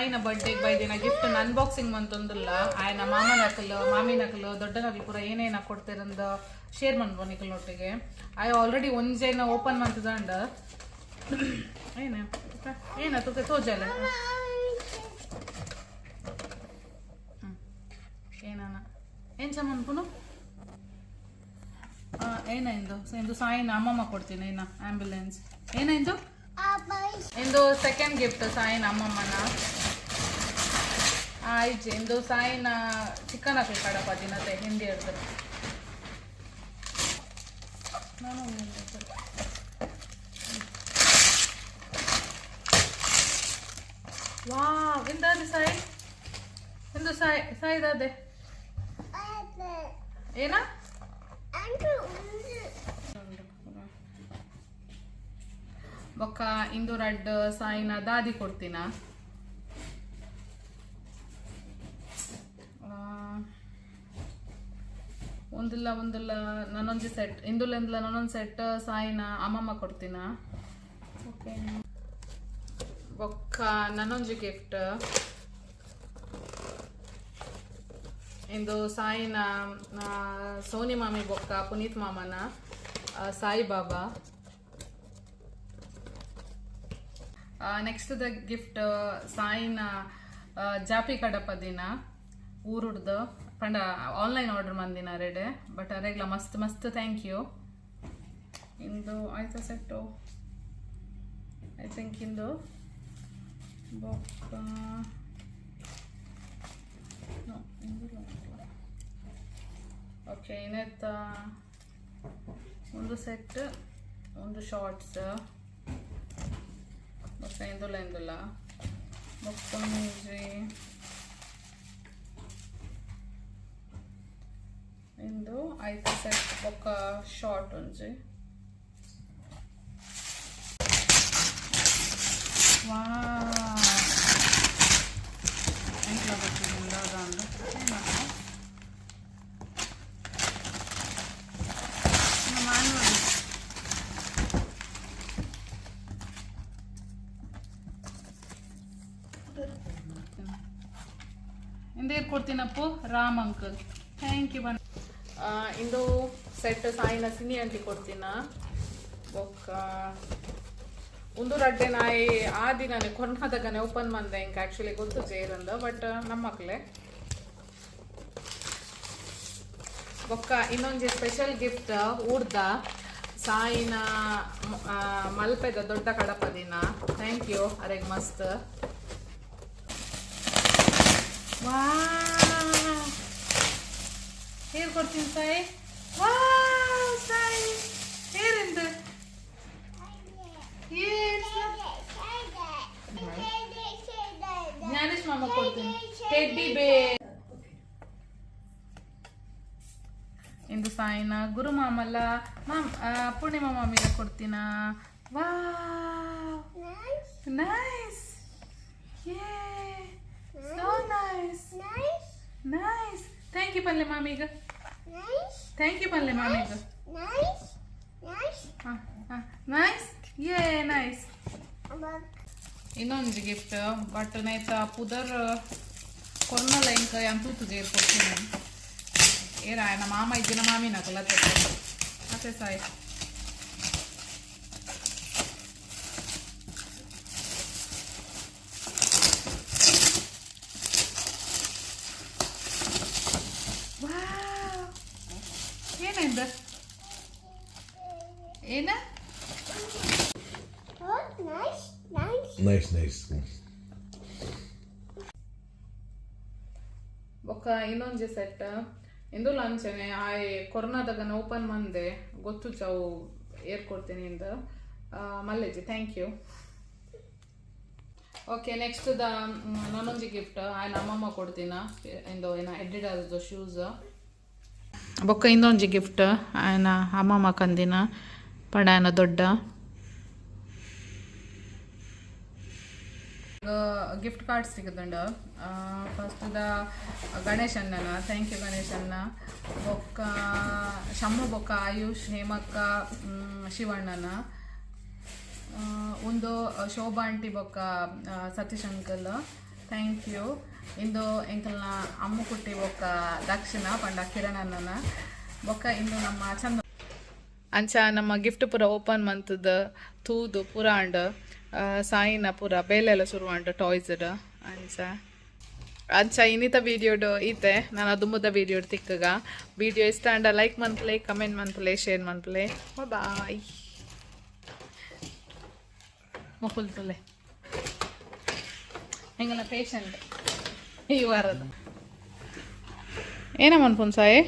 ಸಾಯಿನ ಬರ್ಡೇಗೆ ಬೈದಿನ gift unboxing ಮಂತೊಂದಿಲ್ಲ ಆಯ್ನ ಮಾಮ ನಕಲು ಮಾಮಿ ನಕಲು ದೊಡ್ಡ ನಕಲು ಪೂರ ಏನೇನು ಕೊಡ್ತಿರಂದು ಶೇರ್ ಮಾಡ್ಬೋ ನಿಕಲ್ನೊಟ್ಟಿಗೆ ಆಯ್ ಆಲ್ರೆಡಿ ಒಂಜೇನ ಓಪನ್ ಮಾಡ್ತದಂಡ ಏನ ತುಕ ತೋಜಲ್ಲ ಏನಾನ ಏನು ಸಾಮಾನು ಪುನು ಏನಾಯ್ತು ಸಾಯಿನ ಅಮ್ಮಮ್ಮ ಕೊಡ್ತೀನಿ ಇನ್ನ ಆಂಬ್ಯುಲೆನ್ಸ್ ಏನಾಯ್ತು ಇಂದು ಸೆಕೆಂಡ್ ಗಿಫ್ಟ್ ಸಾಯಿನ ಅಮ್ಮಮ್ಮನ ಆಯ್ತು ಇಂದು ಸಾಯಿನ ಚಿಕನ್ ಹಾಕಿ ಕಡಪ ದಿನತೆ ಹಿಂದಿ ಹಿಡ್ದು ವಾ ಇಂದಾದೆ ಸಾಯಿ ಇಂದು ಸಾಯಿದಾದೆ ಏನ ಬೊಕ್ಕ ಇಂದು ರಡ್ ಸಾಯಿನ ದಾದಿ ಕೊಡ್ತೀನ ಒಂದಿಲ್ಲ ನಾನೊಂದು ಸೆಟ್ ಇಂದುಲ ನಾನೊಂದು ಸೆಟ್ ಸಾಯಿನ ಅಮ್ಮಮ್ಮ ಕೊಡ್ತೀನ ಓಕೆ ಬೊಕ್ಕ ನಾನೊಂದು ಗಿಫ್ಟ್ ಇಂದು ಸಾಯಿನ ಸೋನಿ ಮಾಮಿ ಬೊಕ್ಕ ಪುನೀತ್ ಮಾಮನ Sai Baba next the gift ಸಾಯಿನ ಜಾಪಿ Kadapa ದಿನ ಊರುಡ್ದು ಪಂಡ ಆನ್ಲೈನ್ ಆರ್ಡರ್ ಮಂದಿನ ರೆಡೆ ಬಟ್ ಅರೆಗ್ಲ ಮಸ್ತ್ ಮಸ್ತ್ ಥ್ಯಾಂಕ್ ಯು ಇಂದು ಆಯ್ತಾ ಸೆಟ್ಟು ಐ ಥಿಂಕ್ ಇಂದು ಬೊಕ್ಕ ಓಕೆ ಇನ್ನೆತ್ತ ಒಂದು ಸೆಟ್ ಒಂದು ಶಾರ್ಟ್ಸ್ ಬೊಕ್ಕ ಇಂದುಲ್ಲ ಬೊಕ್ಕ ಮುಂಜಿ ಇಂದು ಐದು ಸೆಟ್ ಬೊಕ್ಕ ಶಾರ್ಟ್ ಒಂಜಿ ವಾ ಎಂಟ್ಲ ಗೊತ್ತಿಲ್ಲ ಅದಂದು ಇಂದೇನು ಕೊಡ್ತೀನಪ್ಪು ರಾಮ್ ಅಂಕಲ್ ಥ್ಯಾಂಕ್ ಯು ಇಂದು ಸೆಟ್ ಸಾಯಿನ ಸಿನಿ ಅಂಟಿ ಕೊಡ್ತೀನ ಬೊಕ್ಕ ಒಂದು ರಡ್ಡೆ ನಾಯಿ ಆ ದಿನನೇ ಕೊರ್ನಾದಗನೆ ಓಪನ್ ಮಂದೆ ಇಂಕ ಆ್ಯಕ್ಚುಲಿ ಗೊತ್ತು ಜೇರಂದ ಬಟ್ ನಮ್ಮ ಮಕ್ಕಳೇ ಬೊಕ್ಕ ಇನ್ನೊಂದು ಸ್ಪೆಷಲ್ ಗಿಫ್ಟ್ ಊರ್ದ ಸಾಯಿನ ಮಲ್ಪೆದ ದೊಡ್ಡ ಕಡಪ ದಿನ ಥ್ಯಾಂಕ್ ಯು ಅರೆಗ್ ಮಸ್ತ್ ವಾ ಹೇರ್ ಕೊಡ್ತೀನಿ ಸಾಯಿ ವಾ ಸಾಯಿ ಹೇರೆಂದು ಜ್ಞಾನೇಶ್ ಮಾಮ ಕೊಡ್ತೀನಿ ಟೆಡ್ಡಿ ಬೇರ್ ಇಂದು ಸಾಯಿನ ಗುರು ಮಾಮಲ್ಲ ಪೂರ್ಣಿಮಾ ಮಾಮಿಗೆ ಕೊಡ್ತೀನ ವಾ nice so nice thank you ಪಲ್ಲೆ ಮಾಮಿಗ thank you ಪಲ್ಲೆ ಮಾಮಿಗ nice nice ಇನ್ನೊಂದು ಗಿಫ್ಟ್ ಬಟ್ ನೈತ ಪುದರ್ ಕೊರ್ನಲ ಇಂಕ ಅಂತೂ ಜೇರ್ಕೊಡ್ತೀನಿ ಏರ ನಮ್ಮ ಮಾಮ ಇದ್ದಿನ ಮಾಮಿನ ಕಲತೆ ಮತ್ತೆ ಸಾಯಿ ಏನಿಂದ ಏನ ನೈಸ್ ಬೊಕ್ಕ ಇನ್ನೊಂದು ಸೆಟ್ ಇಂದು ಲಂಚನೆ ಆಯ್ ಕೊರೋನಾದಾಗ ಓಪನ್ ಮಂದೆ ಗೊತ್ತು ಚಾವು ಏರ್ಕೊಡ್ತೀನಿ ಇಂದ ಮಲ್ಲೆಜಿ ಥ್ಯಾಂಕ್ ಯು ಓಕೆ ನೆಕ್ಸ್ಟ್ ನಾನೊಂದು ಗಿಫ್ಟ್ ಆಯ್ನ ಅಮ್ಮಮ್ಮ ಕೊಡ್ತೀನ ಇಂದು ಏನ ಎಡ್ಡಿಡಾದ ಶೂಸ್ ಬೊಕ್ಕ ಇನ್ನೊಂದು ಗಿಫ್ಟ್ ಆಯ್ನ ಅಮ್ಮಮ್ಮ ಕಂದಿನ ಪಡಾಯನ ದೊಡ್ಡ ಗಿಫ್ಟ್ ಕಾರ್ಡ್ ಸಿಗುತ್ತಂಡ ಫಸ್ಟ್ ಗಣೇಶನ್ನ ಥ್ಯಾಂಕ್ ಯು ಗಣೇಶನ್ನ ಬೊಕ್ಕ ಶಮ್ಮ ಬೊಕ್ಕ ಆಯುಷ್ ಹೇಮಕ್ಕ ಶಿವಣ್ಣನ ಒಂದು ಶೋಭಾ ಆಂಟಿ ಬೊಕ್ಕ ಸತೀಶ್ ಅಂಕಲ್ ಥ್ಯಾಂಕ್ ಯು ಇಂದು ಎಂಕಲ್ನ ಅಮ್ಮ ಕುಟ್ಟಿ ಬೊಕ್ಕ ದಕ್ಷಿಣ ಪಂಡ ಕಿರಣನ ಬೊಕ್ಕ ಇಂದು ನಮ್ಮ ಚಂದ ಅಂಚ ನಮ್ಮ ಗಿಫ್ಟ್ ಪೂರ ಓಪನ್ ಮಂತದ ತೂದು ಪೂರ ಅಂಡ್ ಸಾಯಿನ ಪೂರ ಬೇಲೆಲ್ಲ ಶುರು ಅಂಡ್ ಟಾಯ್ಸ್ಡ್ ಅಂಚ ಅಂಚ ಇನ್ನಿತ ವೀಡಿಯೋಡು ಈತೆ ನಾನು ಅದು ಮುದ್ದ ವೀಡಿಯೋ ತಿಕ್ಕಗ ವೀಡಿಯೋ ಇಷ್ಟ ಅಂಡ ಲೈಕ್ ಮನ್ಪಲೆ ಕಮೆಂಟ್ ಮನ್ಪಲೆ ಶೇರ್ ಮನ್ಪಲೆ ಬಾಯ್ ಮುಕುಲ್ಪಲೆ ಹೆಂಗಲ್ಲ ಪೇಷಂಟ್ ಈ ವಾರದ ಏನ ಮನ್ಪುನ್ ಸಾಯಿ